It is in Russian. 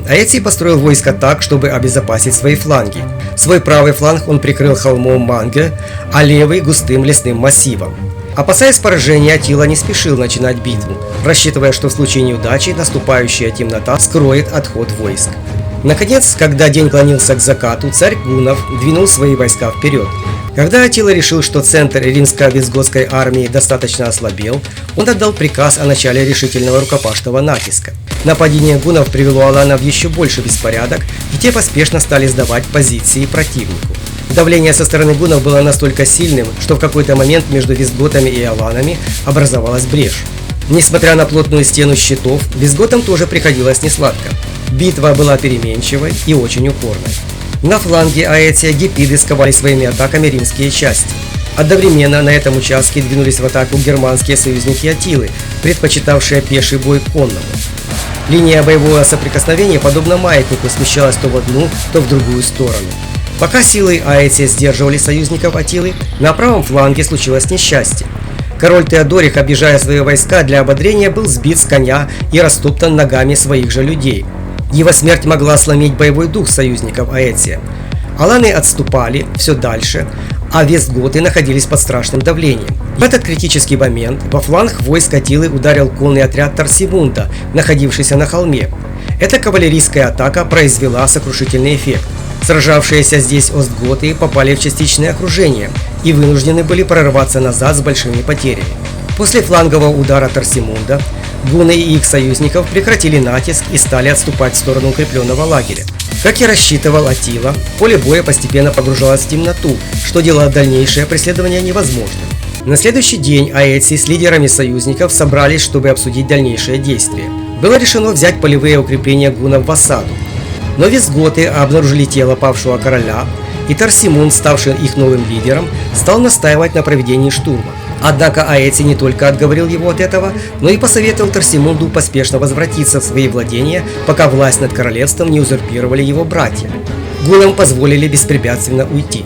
Аэций построил войско так, чтобы обезопасить свои фланги. Свой правый фланг он прикрыл холмом Манге, а левый – густым лесным массивом. Опасаясь поражения, Аттила не спешил начинать битву, рассчитывая, что в случае неудачи наступающая темнота скроет отход войск. Наконец, когда день клонился к закату, царь гуннов двинул свои войска вперед. Когда Аттила решил, что центр римско-визготской армии достаточно ослабел, он отдал приказ о начале решительного рукопашного натиска. Нападение гуннов привело аланов в еще больше беспорядок, и те поспешно стали сдавать позиции противнику. Давление со стороны гуннов было настолько сильным, что в какой-то момент между визготами и аланами образовалась брешь. Несмотря на плотную стену щитов, визготам тоже приходилось несладко. Битва была переменчивой и очень упорной. На фланге Аэция гепиды сковали своими атаками римские части. Одновременно на этом участке двинулись в атаку германские союзники Аттилы, предпочитавшие пеший бой конному. Линия боевого соприкосновения, подобно маятнику, смещалась то в одну, то в другую сторону. Пока силы Аэция сдерживали союзников Аттилы, на правом фланге случилось несчастье. Король Теодорих, объезжая свои войска для ободрения, был сбит с коня и растоптан ногами своих же людей. Его смерть могла сломить боевой дух союзников Аэция. Аланы отступали все дальше, а вестготы находились под страшным давлением. В этот критический момент во фланг войск Аттилы ударил конный отряд Торсимунда, находившийся на холме. Эта кавалерийская атака произвела сокрушительный эффект. Сражавшиеся здесь остготы попали в частичное окружение и вынуждены были прорваться назад с большими потерями. После флангового удара Торсимунда гунны и их союзников прекратили натиск и стали отступать в сторону укрепленного лагеря. Как и рассчитывал Аттила, поле боя постепенно погружалось в темноту, что делало дальнейшее преследование невозможным. На следующий день Аэций с лидерами союзников собрались, чтобы обсудить дальнейшие действия. Было решено взять полевые укрепления гуннов в осаду. Но визготы обнаружили тело павшего короля, и Торсимунд, ставший их новым лидером, стал настаивать на проведении штурма. Однако Аэций не только отговорил его от этого, но и посоветовал Торсимунду поспешно возвратиться в свои владения, пока власть над королевством не узурпировали его братья. Гуннам позволили беспрепятственно уйти.